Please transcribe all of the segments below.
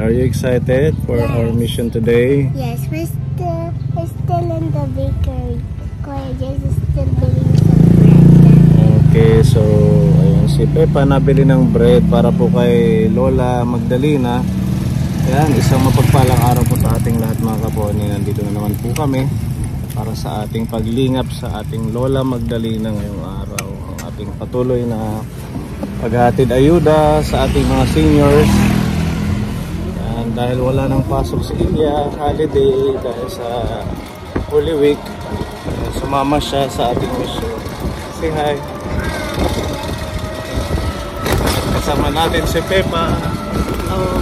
Are you excited for our mission today? Yes, we're still in the bakery. Kuya Jess is still doing some bread. Okay, so ayun, si Pepa nabili ng bread para po kay Lola Magdalena. Ayan, isang mapagpalang araw po sa ating lahat mga kaponi. Nandito na naman po kami para sa ating paglingap sa ating Lola Magdalena ngayong araw. Ang ating patuloy na paghatid ayuda sa ating mga seniors. Ayan, dahil wala nang pasok si Ilya, holiday, dahil sa Holy Week, sumama siya sa ating mission. Say hi. Kasama natin si Pepa. Hello.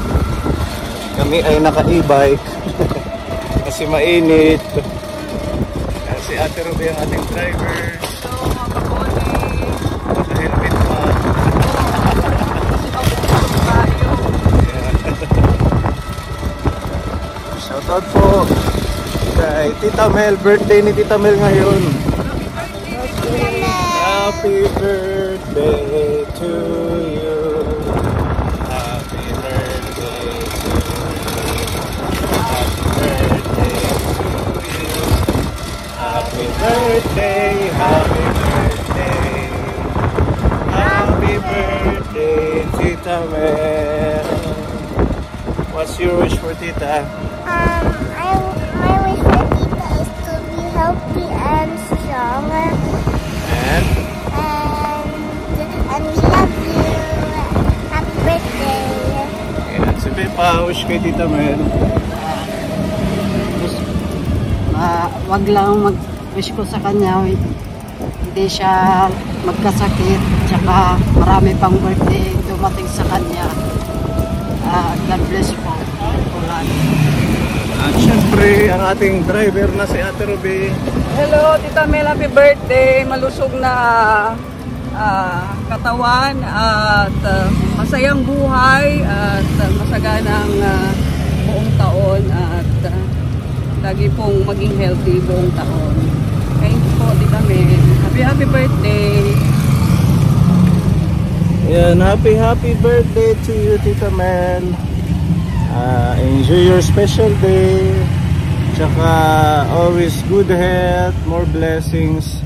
Kami ay naka-e-bike kasi mainit. Si Ate Ruby ang ating driver. So mga kaponi, Naka-helmet pa. Shoutout po kay Tita Mel. Birthday ni Tita Mel ngayon. Happy birthday to you. Happy birthday to you. Happy birthday, happy birthday. Happy birthday, Tita Mel. What's your wish for Tita? My wish for Tita is to be healthy and strong. And we love you. Happy birthday. ayan, si Pepa, wish kay Tita Mel. wag lang mag-wish ko sa kanya, hindi siya magkasakit, tsaka marami pang birthday dumating sa kanya. God bless po. At syempre, ang ating driver na si Ate Ruby. Hello, Tita Mel, happy birthday. Malusog na katawan at masayang buhay at masaganang buong taon at lagi pong maging healthy buong taon. Thank you po, Tita Mel. Happy birthday. Yan, happy birthday to you, Tita Mel. Enjoy your special day. Tsaka always good health, more blessings.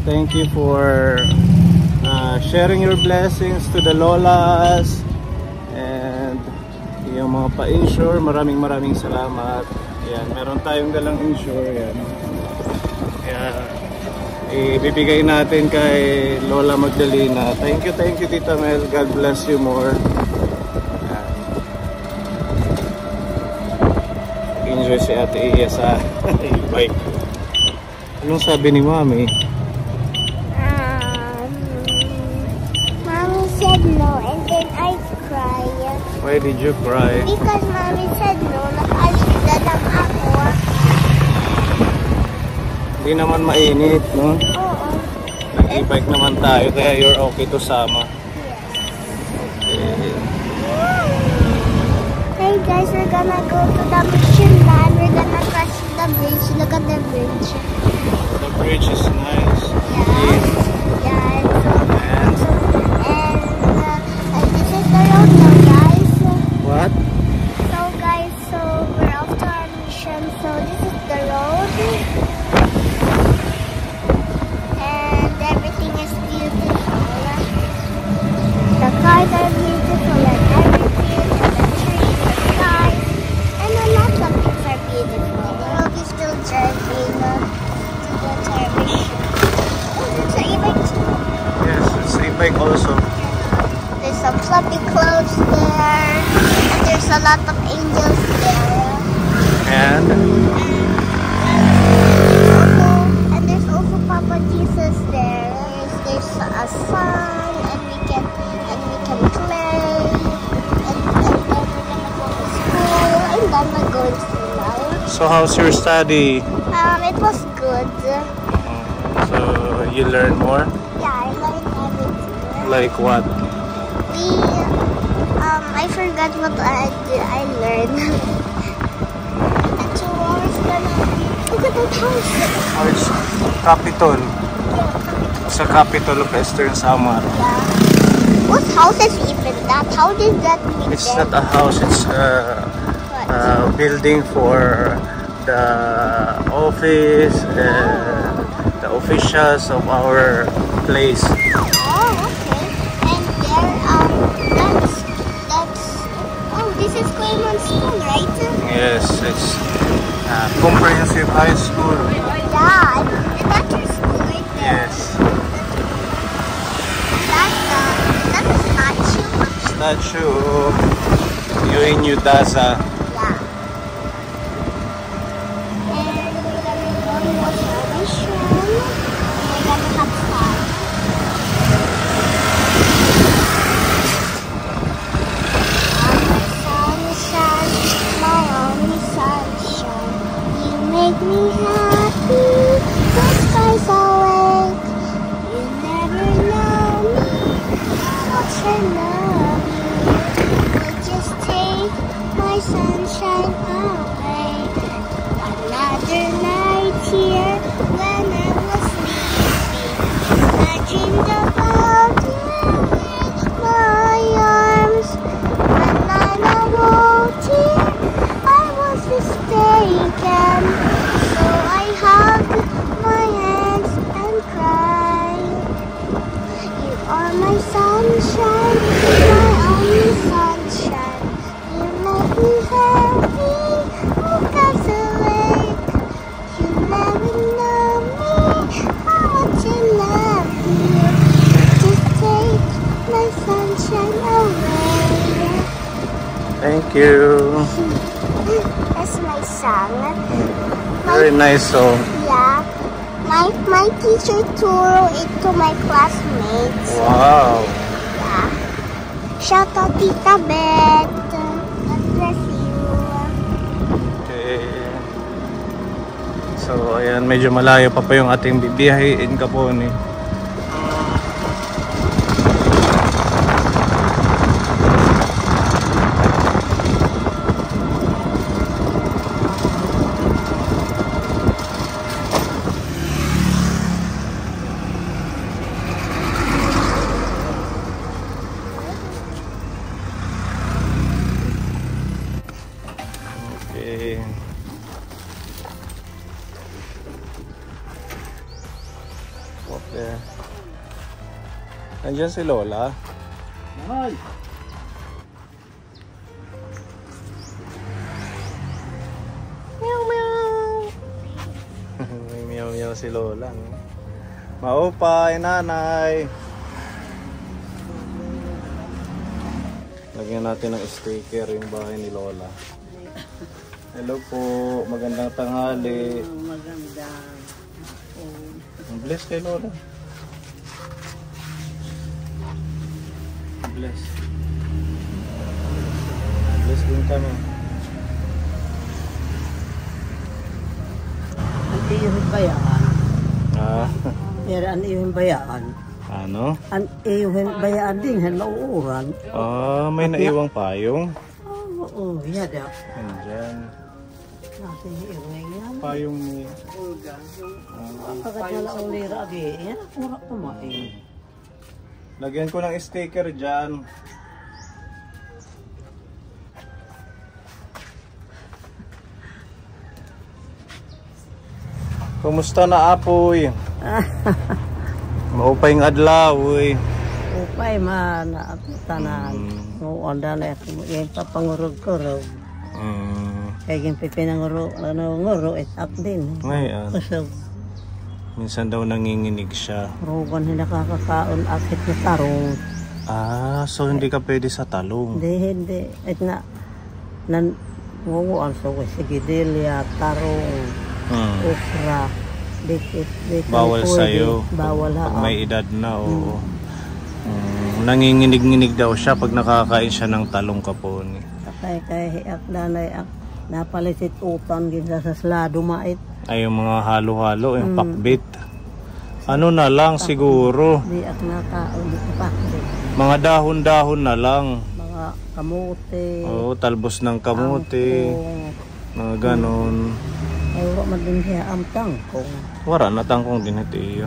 Thank you for sharing your blessings to the Lolas and yung mga pa-insure. Maraming salamat. Yan, meron tayong dalang insure. Yan. Yan. Ibibigay natin kay Lola Magdalena. Thank you Tita Mel. God bless you more. Yan. Enjoy si Ate Iya sa bike. Anong sabi ni Mami? Mommy said no, and then I cried. Why did you cry? Because Mommy said no, nag-ayuda lang ako. Hindi naman mainit, no? Oo. Nag-e-bike naman tayo, kaya you're okay to sama. Okay. Hey guys, we're gonna go to the mission land. We're gonna cross the bridge. Look at the bridge. The bridge is nice. Yeah. Yeah. And this is the road now, guys. What? So guys, so we're off to our mission. So this is the road. And everything is beautiful. The cars are beautiful and everything. And the trees, the skies. And a lot of things are beautiful. We'll be still driving to go to our mission. Oh, there's an e-bike too. Yes, it's e-bike also. There's some fluffy clouds there. And there's a lot of angels there. And there's also Papa Jesus there. There's a sun, and we can play, and then we're gonna go to school, and then we're going to school now. so how's your study? It was good. So you learn more? Yeah, I learned everything. Like what? I forgot what I learned. And tomorrow's gonna be. Look at that house. Oh, it's Capitol. Yeah, Sa Capitol of Eastern Samar. yeah. What house is even that? How did that make It's not a house, it's a building for the office and the officials of our place. Oh, okay. And there, that's, oh, this is Claymont School, right? Yes, it's comprehensive high school. Yeah, and that's your school right there. Yes. That's a statue. Statue of Eugenio Daza. Yeah. And we're gonna go to a celebration. And we're gonna have fun. Sunshine, my only sunshine. You make me happy. The sky's awake. You never know me. How much I love you. You just take my sunshine away. Another night here when I was sleeping. I dreamed about you in my arms. When I awoke here, I was mistaken. So I hugged my hands and cried. You are my sunshine, my only sunshine. You make me happy, look as awake. You never know me, how much I love you. Just take my sunshine away. Thank you. That's my song. Very nice song. Yeah. My teacher turo it to my classmates. Wow. Yeah. Shout out Tita Beth. God bless you. Okay. So, ayan, medyo malayo pa yung ating bibiyahin Kaponi. Okay. Okay. Nandiyan si Lola. Ay! Meow meow. May meow-meow si Lola. No? Maupay, nanay. Lagyan natin ng sticker yung bahay ni Lola. Hello po, magandang tanghali. Maganda. Bless kay Lola. Bless. Bless din kami. Ang iyong bayaan. Ah, Yara ang iyong bayaan. ano? Ang iyong bayaan din, nauuran. Ah, may naiwang payong. Oo, yada. Andyan. Natin iyong ngayon. Payong ni... Pagkat wala ang lira, yan ang kurak tumain. Lagyan ko ng sticker dyan. Kumusta na apoy? Maupay ng adlaw, uy. Upay man, tanan. Oo, anda na yung papangurog-kurog. Kaya yung pipinanguro, nguro, itak din. Ngayon, Kusog. minsan daw nanginginig siya. Rogan hindi nakakakaon, akit na tarong. Ah, so hindi ka pwede sa talong. Hindi. At na, nangunguan sa sige, dilya, tarong, okra, dikit. Bawal sa'yo. Bawal ha. Pag may edad na, oo. Nanginginig-nginig daw siya pag nakakain siya ng talong Kaponi. Kaya hiyak danay ak napalisit utan ginsa sa slado mait. Ay, yung mga halo-halo, yung pakbit. Ano na lang siguro. Di ak nakaon di pakde. Mga dahon-dahon na lang. Mga kamote. Oo, talbos ng kamote. Mga ganon. Ay wa man din siya am tangkong. Wala na tangkong din ito iyo.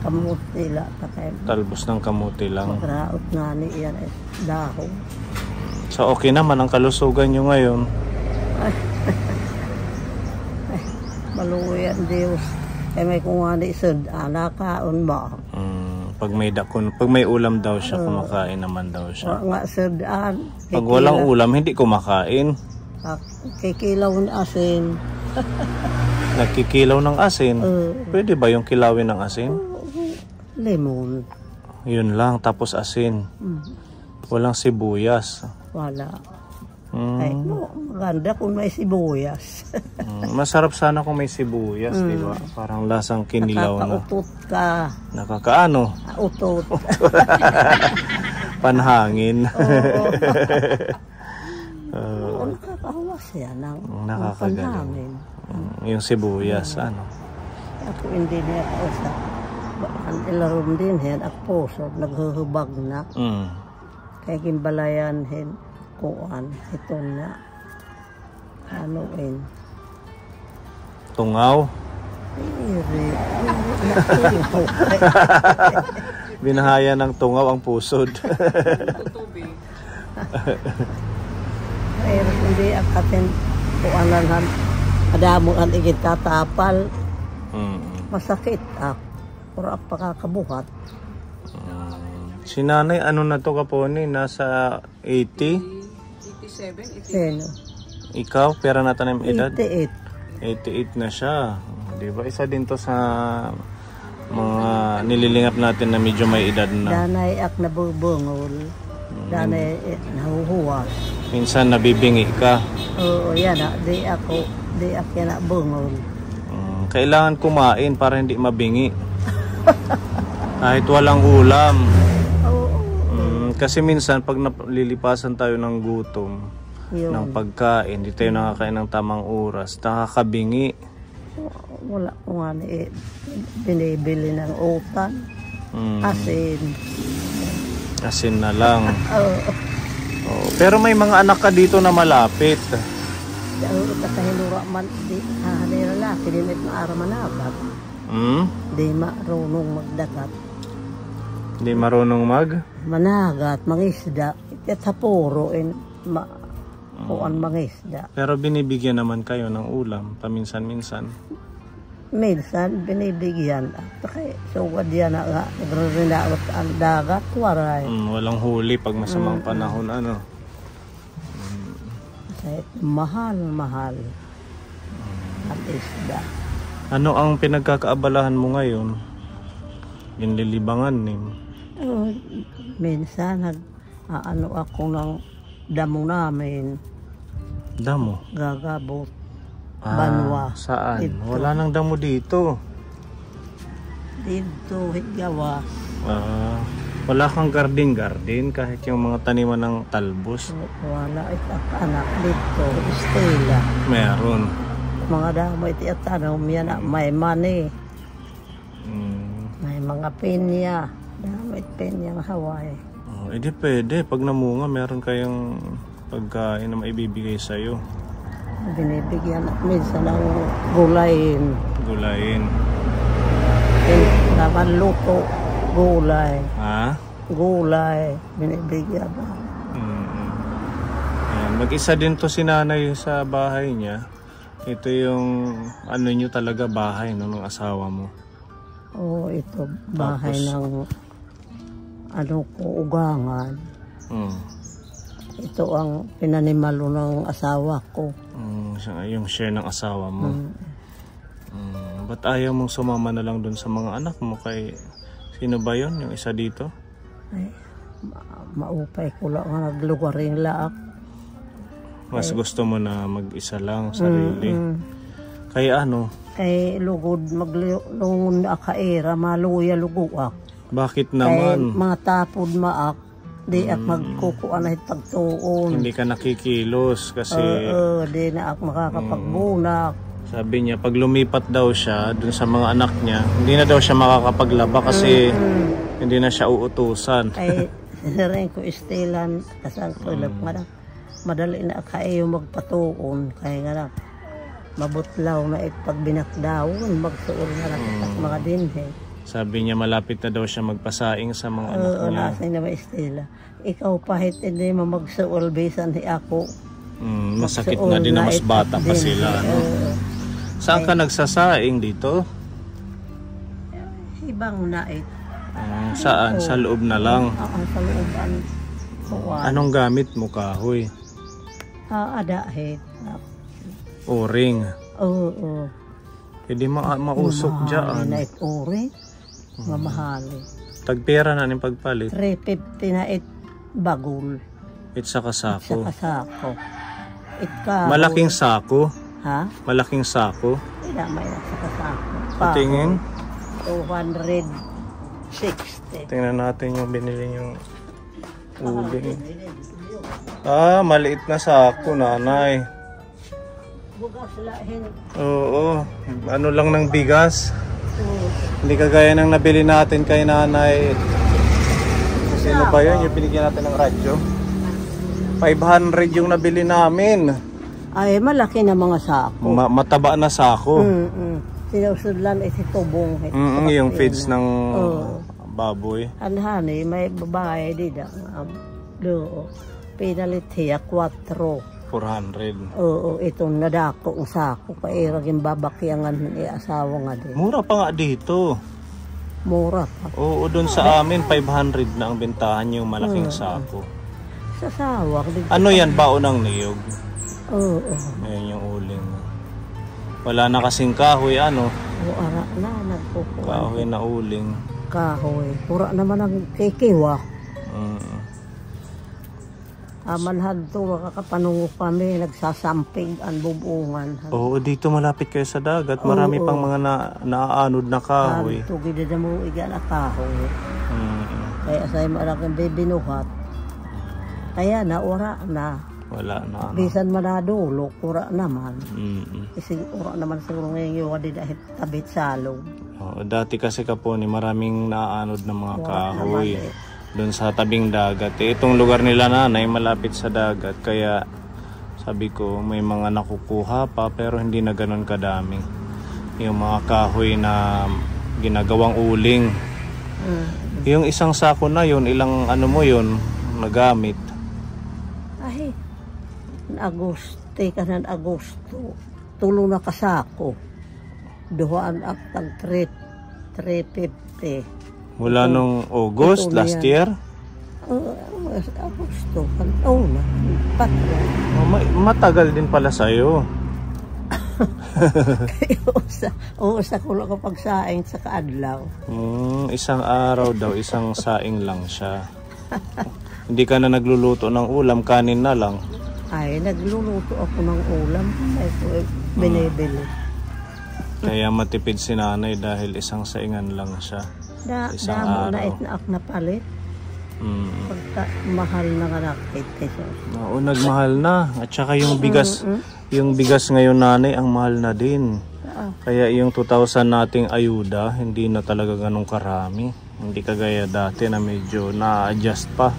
kamuti la takay. Talbos ng kamuti lang. Raot na ni yan ay dahon. So okay naman ang kalusugan nyo ngayon. Maluyan Diyos. Ay may kung ano isod, nakaon ba? Pag may ulam daw siya, kumakain naman daw siya. Nga sudan. Pag walang ulam, hindi kumakain. Kikilaw ng asin. Nagkikilaw ng asin. Pwede ba yung kilawin ng asin? Lemon. Yun lang, tapos asin. Walang sibuyas. Wala. Ay, maganda kung may sibuyas. Masarap sana kung may sibuyas, di ba? Parang lasang kinilaw na. Nakakautot ka. Nakakaano? Utot. Panhangin. Oo, nakakahawas yan. Nakakagaling. Panhangin. Yung sibuyas, ano? Ako hindi niya kausap. Ang ilarom din yan, ako puso, naghuhubag na. Kaya kimbalayan hen, kuan, ito na. Ano in? Tungaw? Binahaya ng tungaw ang pusod. Pero hindi akatin kuanan adamo ang igit tatapal. Masakit pura pakakabuhat. Si nanay, ano na to kaponi? Nasa 80? 87, 88. Ikaw, pera na tanim edad? 88. 88 na siya. Di ba? Isa din to sa mga nililingap natin na medyo may edad na. Danay ak nabubungol. Danay nahuhuwas. Minsan nabibingi ka. Oo, yan di ako yan bungol. Kailangan kumain para hindi mabingi. Kahit walang ulam. Kasi minsan pag lilipasan tayo ng gutom, ng pagkain, hindi tayo nakakain ng tamang oras, nakakabingi. Wala ko nga binibili ng utan. Asin. Asin na lang. Pero may mga anak ka dito na malapit. Kahilura man, di lalaki, di maara managat. Di marunong magdagat. Hindi marunong managat, mangisda. At sa puro, kuan mangisda. Pero binibigyan naman kayo ng ulam, paminsan-minsan. Minsan, binibigyan. Kaya, sugad yan na nga, nagre-rinawat ang dagat, waray. Walang huli pag masamang panahon, ano? Kaya, mahal ang isda. Ano ang pinagkakaabalahan mo ngayon? Yung lilibangan nin. Minsan ano ako ng damo namin. Damo? Gagabot. Banwa. Saan? Dito. Wala nang damo dito. Dito, higawa. Wala kang garden kahit yung mga taniman ng talbos. Wala anak dito. Estela. Meron. Mga damo iti at yan may money. May mga pinya. Damit pinya ng Hawaii. Edi pwede. Pag namunga, meron kayong pagkain na maibibigay sa'yo. Binibigyan at minsan ng gulayin. Gulayin. Naman luto. Gulay. Ha? Gulay. Binibigyan. Mag-isa din to si nanay sa bahay niya. Ito yung ano nyo talaga bahay ng asawa mo. Oo, ito bahay ng ugangan. Ito ang pinanimalo ng asawa ko. Yung share ng asawa mo. Ba't ayaw mong sumama na lang dun sa mga anak mo? Kay sino ba yun? Yung isa dito? Ay, maupay ko lang nga naglugaring laak. Mas gusto mo na mag-isa lang, sarili. Kaya ano? Kay lugod maglungon na akaira, maluya luguak. Bakit naman? Kay mga tapod maak, di at magkukuan na pagtuon. Hindi ka nakikilos kasi... di na ak makakapagbunak. Sabi niya, pag lumipat daw siya dun sa mga anak niya, hindi na daw siya makakapaglaba kasi hindi na siya uutusan. Ay, rin ko istilan, kasang kulap nga madali na kayo magpatuon kaya nga mabutlaw na pag binakdawon magsuol na lang mga dinhe. Sabi niya malapit na daw siya magpasaing sa mga anak niya. Nasa'y na Estela. Ikaw pahit hindi mo magsuol bisan ako. Masakit na din na mas bata pa sila. Ano? Saan ka nagsasaing dito? Ibang nait. Saan? Sa loob na lang? Sa looban. Anong gamit mo, kahoy? Adahit. O-ring. Oo. Pwede mausok dyan. Nait o-ring. Mamahali. Tagpera na ng pagpalit. 350 na bagul. Sa kasako. Sa kasako. Malaking sako? Ha? Malaking sako? Hindi may sa kasako. Patingin? 260. Tingnan natin yung binili yung uling. Maliit na sako, nanay. Bugas lahin. Oo. Ano lang ng bigas? Hindi kagaya ng nabili natin kay nanay. Sino ba yun? Yung binigyan natin ng radyo? 500 yung nabili namin. Ay, malaki na mga sako. Mataba na sako. Sinusudlan si tubong. Yung feeds ng baboy. Anhani, may babae dito. Pinalit siya 400. Oo, itong nadako ng sako. Kaya raging babakyangan ng asawa nga din. Mura pa nga dito. Mura pa. Oo, doon sa amin 500 na ang bentahan yung malaking sako. Sa sawak. Ano yan? Baon ng niyog? Oo. Ayan yung uling. Wala na kasing kahoy, ano? Ara na, nagpupuan. Kahoy na uling. Kahoy. Pura naman ang kikiwa. Amanhad to, makakapanungo kami, nagsasamping ang bubungan. Oo, dito malapit kayo sa dagat. Marami pang mga naaanod na kahoy. Tugid na mo iga na kahoy. Kaya sa'yo malaking bibinuhat. Kaya na, ura na. Wala na. Bisan manadulo, ura naman. Kasi ura naman siguro ngayon yung wadi dahil tabit salong. Dati kasi kaponi, maraming naaanod na mga kahoy. Doon sa tabing dagat. Itong lugar nila nanay malapit sa dagat. Kaya sabi ko may mga nakukuha pa pero hindi na ganun kadami. Yung mga kahoy na ginagawang uling. Yung isang sako na yun, ilang ano mo yun nagamit? Ay, Agosto. Tulo na kasako. Duhaan at tag 350. Mula nung August last year? Agosto. Na. Matagal din pala sa'yo. Sa kulo ko pagsaing sa kaadlaw. Isang araw daw, isang saing lang siya. Hindi ka na nagluluto ng ulam, kanin na lang. Ay, nagluluto ako ng ulam. Ito binibili. Kaya matipid si nanay dahil isang saingan lang siya. Isang araw. Na palit. Pagka mahal na kanakit. Oo, nagmahal na. At saka yung bigas, yung bigas ngayon nanay, ang mahal na din. Kaya yung 2,000 nating ayuda, hindi na talaga ganun karami. Hindi kagaya dati na medyo na-adjust pa.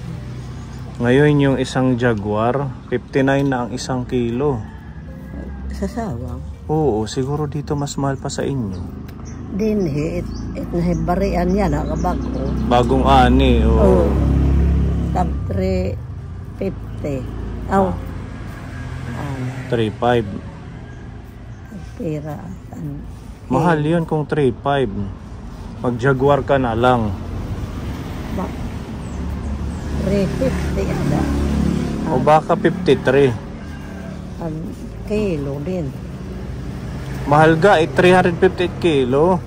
Ngayon yung isang Jaguar, 59 na ang 1 kilo. Sa sawang? Oo, siguro dito mas mahal pa sa inyo. Dinhi, barian yan, nakabago. Bagong ani, oo. Tag 350. 3.5. Pira. Mahal yun kung 3.5. Mag-Jaguar ka na lang. 350 ada. O baka 53. Ang kilo din. Mahal ga, 350 kilo.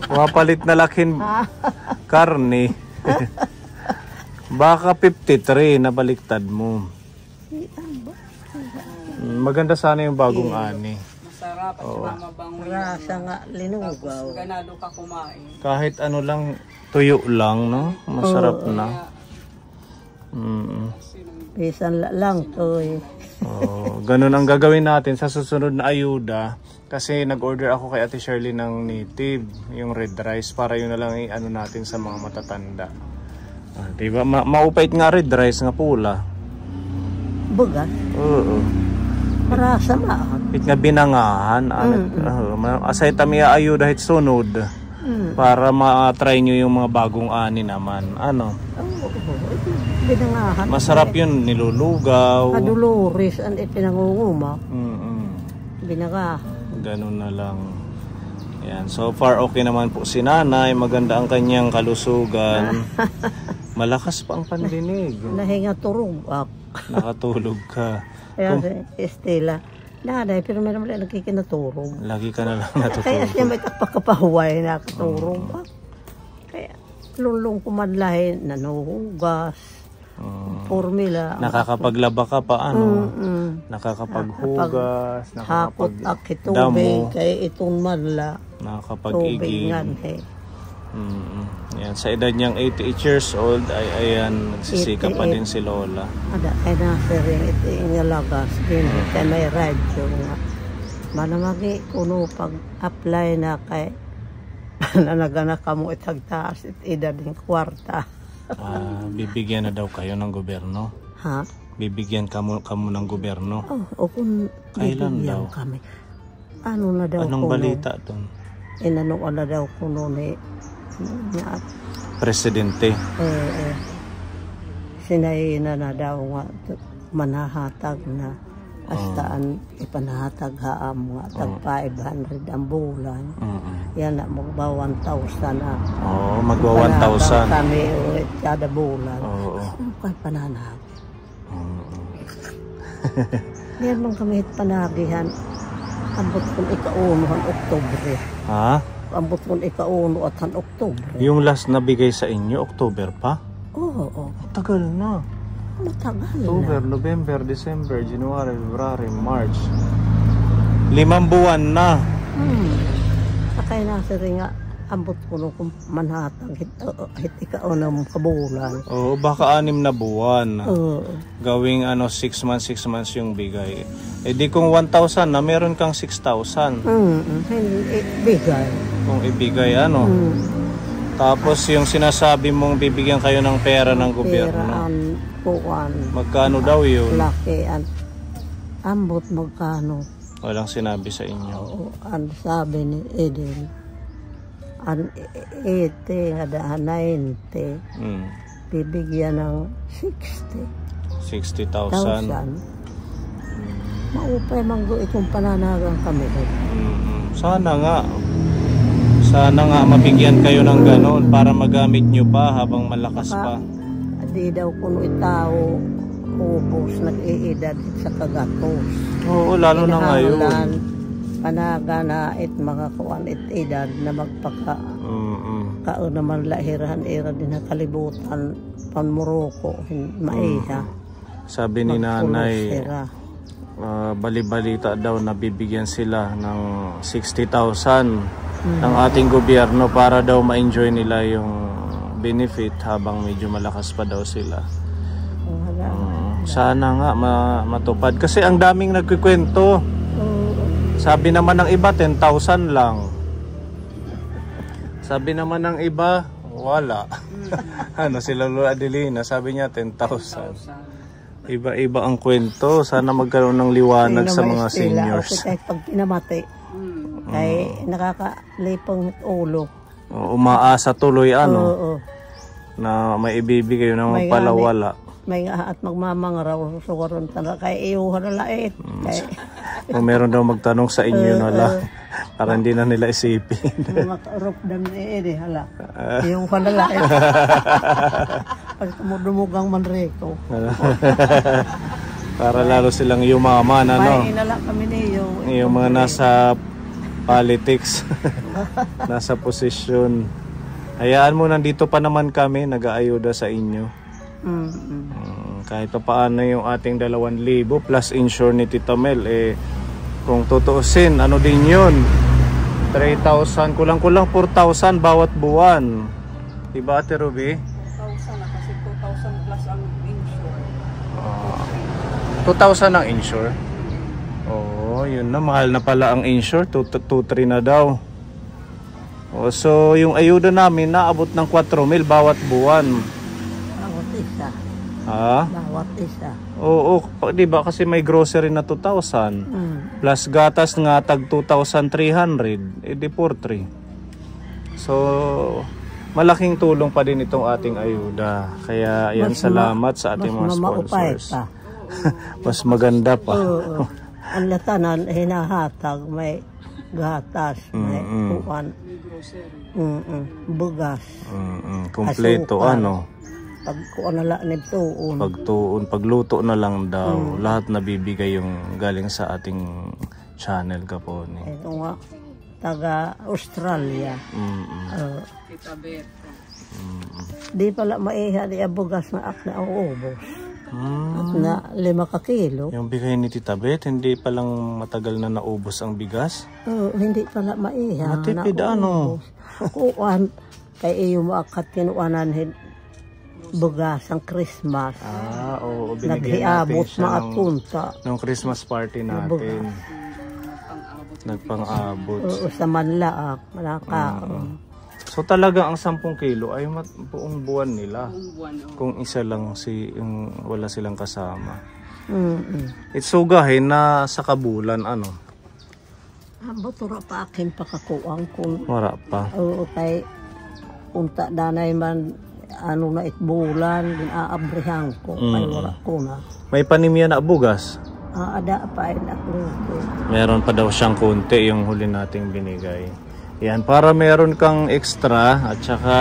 Mapalit na laking karne. Baka 53 na baliktad mo. Maganda sana yung bagong ani. Masarap at mabango. Rasa nga linugaw. Ganado ka kumain. Kahit ano lang, tuyo lang, no? Masarap na. Bisan lang to eh. Ganun ang gagawin natin sa susunod na ayuda. Kasi nag-order ako kay Ate Shirley ng native, yung red rice, para yun na lang i-ano natin sa mga matatanda. Diba? Maupait nga red rice nga pula. Bugat? Oo. Para sa maan. It nga binangahan. Asay tami ayo dahil sunod. Para ma-try nyo yung mga bagong ani naman. Ano? Binangahan. Masarap yun, nilulugaw. Kadulores ang ipinangunguma. Binangahan. Ganun na lang. Yan. So far okay naman po si nanay. Maganda ang kanyang kalusugan. Malakas pa ang pandinig. Nahinga turog ako. Nakatulog ka. Kaya si Estela, nanay, pero meron mo lang nagkikinaturog. Lagi ka na lang natutulog. Kaya siya may takpakapahuway na katurog ako. Kaya lulong kumadlahin, nanuhugas, formula. Nakakapaglaba ka pa, ano? Nakakapaghugas, Hakot ak itubig, kaya itong madla. Nakakapag-iging. Tubig nga, eh. Yan, sa edad niyang 88 years old ay ayan, nagsisika pa din si Lola. Ada kay nasa rin ito yung lagas din kay may radyo nga. Malamagi kuno pag-apply na kay nalagana ka mo itagtaas it edad ng kwarta. Bibigyan na daw kayo ng gobyerno? Ha? Bibigyan kamo ng gobyerno? O kung kailan daw? Kami. Ano na daw anong balita doon? Inano na daw kuno ni Presidente. Sinayina na daw nga manahatag na astaan ipanahatag haam nga tag 500 ang bulan. Yan na magba 1,000 na. Magwa 1,000. Kami ulit kada bulan. Kaya pananag. Yan mong kami panagihan. Ambot kong ikaunuhan Oktubre. Ha? Ambot kong ikauno at Oktubre. Yung last na bigay sa inyo, October pa? Oo. Tagal na. Matagal October, na. November, December, January, February, March. 5 buwan na. Sakay nasa rin nga, ambot ko nung manhatag, hit ikauna mong kabulan. Oo, baka 6 na buwan. Gawing 6 months yung bigay. Eh di kung 1,000 na, meron kang 6,000. Bigay. Kung ibigay, Tapos yung sinasabi mong bibigyan kayo ng pera ng gobyerno. Pera magkano daw yun? Laki ambot magkano. Walang sinabi sa inyo. Oo, ang sabi ni Eden. Ang 80 nga daan 90. Bibigyan ng 60,000. Maupay manggo itong pananagang kami. Sana nga mabigyan kayo ng ganon para magamit nyo pa habang malakas pa. Di daw kuno itao ubos nag-iedad sa kagatos. Oo, lalo na ngayon. Panaga na makakuan edad na magpaka kao naman lahirahan era din na kalibutan panmuroko maiha. Sabi ni nanay, bali-balita daw na bibigyan sila ng 60,000 ng ating gobyerno para daw ma-enjoy nila yung benefit habang medyo malakas pa daw sila. Sana nga matupad kasi ang daming nagkikwento. Sabi naman ng iba 10,000 lang. Sabi naman ng iba wala. Si Lolo Adelina sabi niya 10,000. Iba-iba ang kwento. Sana magkaroon ng liwanag sa mga seniors. Kahit pag pinamati, kay nakakalipong ulo. Umaasa tuloy na may ibibigay na magpalawala. May at magmamangaraw sa karon tanda kay iyuha na lait. Kung meron daw magtanong sa inyo para hindi na nila isipin. Makarop dam ni hala. Yung lait. Pag dumumugang manreko. Para lalo silang yumaman May inala kami niyo. Yung mga nasa politics. Nasa posisyon. Hayaan mo, nandito pa naman kami nag-aayuda sa inyo. Kahit pa paano yung ating 2,000 plus insure ni Tita Mel kung tutuusin din yun 3,000 kulang-kulang 4,000 bawat buwan, diba Ate Ruby? 2,000 na kasi 2,000 plus ang insure. 2,000 ang insure? Yun na, mahal na pala ang insure. 2,300 na daw. So yung ayuda namin naabot ng 4,000 bawat buwan. Bawat isa. Ha? Bawat isa. Oo, di ba kasi may grocery na 2,000. Plus gatas nga tag 2,300, edi 4,300. So, malaking tulong pa din itong ating ayuda. Kaya yan, salamat sa ating mga sponsors. Mas maganda pa. Ang latanan, hinahatag, may gatas, may kuwan, bugas, kompleto, asukal. ano? Pagkuhan na lang nagtuon. Pagluto na lang daw. Lahat nabibigay yung galing sa ating channel Kapone. Ito nga, taga Australia. Tita Beth. Di pala maiha di bugas na ak na ubos. At na 5 kilo. Yung bigay ni Tita Beth, hindi palang matagal na naubos ang bigas? Hindi pala maiha. Matipid ano? Kuwan, kay iyo maakat kinuanan bugas ang Christmas. Oo, binigyan natin siya nung Christmas party natin. Nagpang-abot. Sa Manlaak, malakaon. So talaga ang 10 kilo ay buong buwan nila. Kung isa lang wala silang kasama. It's sugahin na sa kabulan, ano? Butura pa akin pakakuang kung... Wala pa. Oo, kay unta danay man ano na itbulan, din aabrihan ko, kay wala ko na. May panimya na bugas? Ada pa ay nakluto. Meron pa daw siyang konti yung huli nating binigay. Yan, para meron kang extra at saka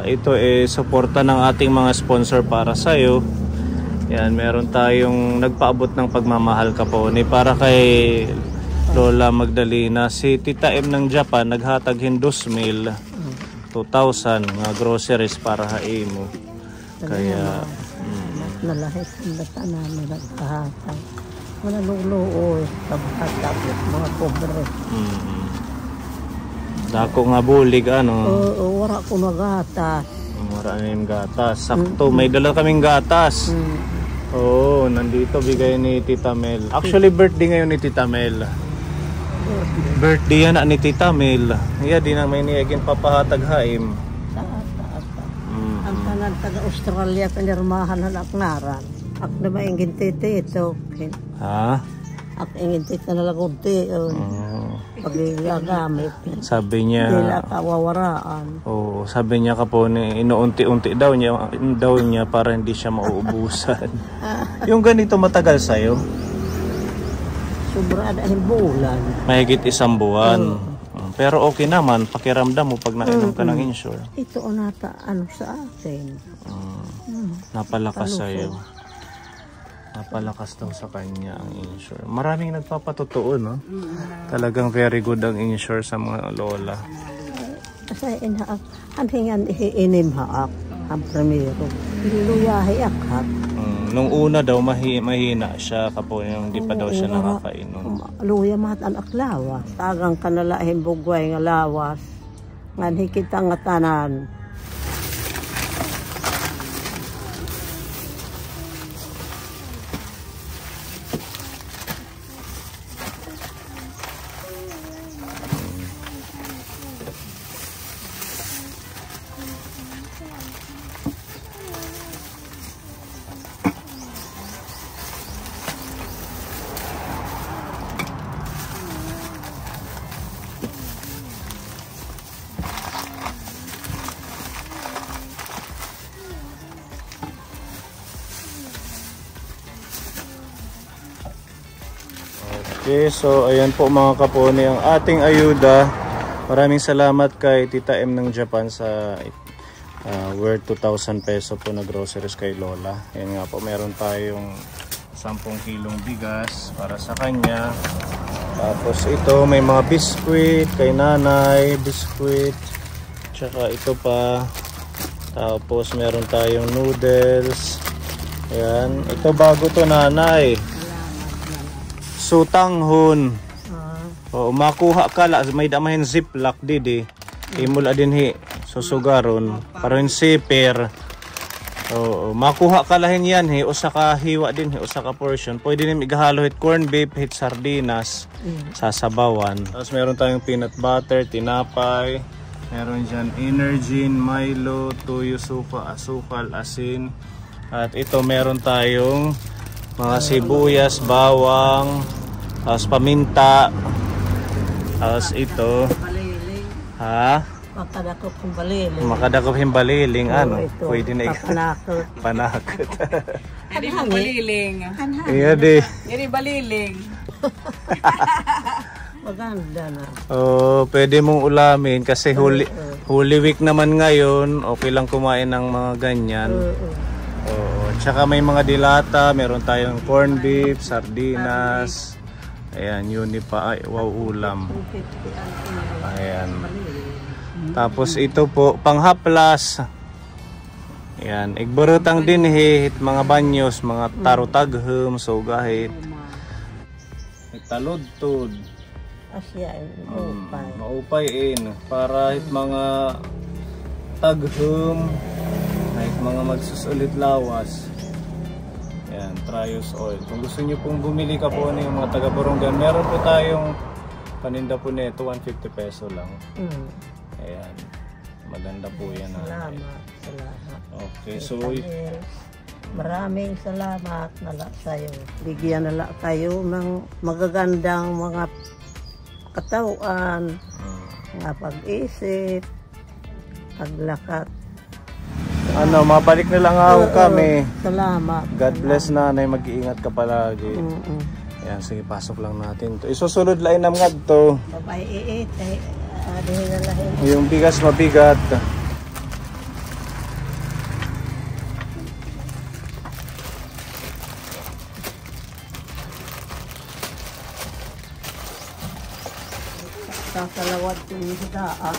ito suporta ng ating mga sponsor para sa'yo. Yan, meron tayong nagpaabot ng pagmamahal Kapone para kay Lola Magdalena. Si Tita M ng Japan naghatag 2,000 nga groceries para hain mo. Kaya nalahit ang bata namin nagkahatag. Wala luluoy, paghatag mga pobre. Dako nga bulig ano. Wala ko na gatas. Wala na yung gatas. Sakto, may dala kaming gatas. Oo, nandito bigay ni Tita Mel. Actually, birthday ngayon ni Tita Mel. Birthday yan ni Tita Mel. Iya, di na may niyagin papahatag haim. Ang tanan taga Australia pinirmahan na aknaran. Ak na maingin titi ito. Ha? Ak ingin titi na lagunti. Pag-gagamit. Sabi niya. Dila kawawaraan. Oo, sabi niya Kapone, inuunti-unti daw niya para hindi siya mauubusan. Yung ganito matagal sa'yo? Sobra dahil bulan. Mahigit 1 buwan. Pero okay naman, pakiramdam mo pag nainom ka ng Ensure. Ito nata ano sa akin. Napalakas sa'yo. Napalakas daw sa kanya ang Ensure. Maraming nagpapatotoo, no? Talagang very good ang Ensure sa mga lola. Kasi inaak, anhingan iinim haak ang primero. Luyahi akak. Nung una daw mahina siya Kapone, yung di pa daw siya nakakainom. Luya mat ang aklawas. Tagang kanalahin bugway nga lawas. Ngan hikita nga tanan. Okay, so ayan po mga Kapone ang ating ayuda. Maraming salamat kay Tita M ng Japan sa worth 2,000 peso po na groceries kay Lola. Ayan nga po, meron tayong 10 kilong bigas para sa kanya. Tapos ito may mga biskwit kay nanay, biskwit. Tsaka ito pa. Tapos meron tayong noodles. Ayan, ito bago to nanay. Sutanghon. O makuha ka la may damahin ziplock didi. Imula din hi susugaron karon siper. O makuha ka lahin yan hi usa ka hiwa din hi usa ka portion. Pwede nim igahalo hit corn beef hit sardinas sa sabawan. Tapos meron tayong peanut butter, tinapay. Meron diyan Energin, Milo, tuyo, suka, asukal, asin. At ito meron tayong mga sibuyas, bawang, tapos paminta, tapos ito, Baliling. ha? Makadakop yung baliling. Makadakop himbaliling, ano? ito, Pwede na papanakot. panakot. Hindi mo baliling. Iya di. Hindi baliling. Maganda na. Oh, pwede mong ulamin kasi Holy Week naman ngayon, okay lang kumain ng mga ganyan. Oo, tsaka may mga dilata, meron tayong corned beef, sardinas. Ayan, yun pa, ay, wow, ulam. Ayan. Tapos ito po, panghaplas. Ayan, igburutang din hit, mga banyos, mga tarotaghem, sugahit. Taludtod. Asya, upay. Maupayin para hit mga taghem, hit mga magsusulit lawas. Ayan, Trios oil. Kung gusto niyo pong bumili ka po yung mga taga-Borongan, meron po tayong paninda po nito, 150 peso lang. Ayan, maganda po yan. Salamat, salamat. Okay, so maraming salamat nala sa'yo. Bigyan nala kayo ng magagandang mga katawan, mga pag-isip, paglakat. ano, mabalik na lang ako kami. Salamat. God bless, nanay, mag-iingat ka palagi. Ayan, sige, pasok lang natin to. Isusulod lain ng ngad to. Babay iit, adihin na lahin. Yung bigas mabigat. Sasalawad yung hidaan.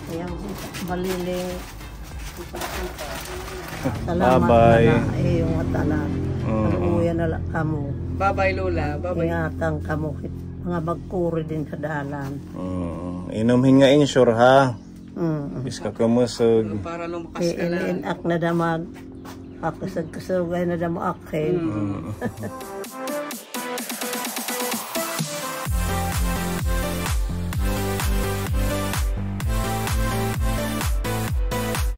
Ayan, baliling. Salamat Bye-bye. na iyong matanan. Aluya na lang kamo. Bye-bye, Lola. Bye-bye. Ingatan kamo. Mga magkuri din sa dalan. Inumin nga insure, ha? Bis ka kumusog. Para lumakas ka lang. Iinak na daman. Ako sa kasugay na damo akin.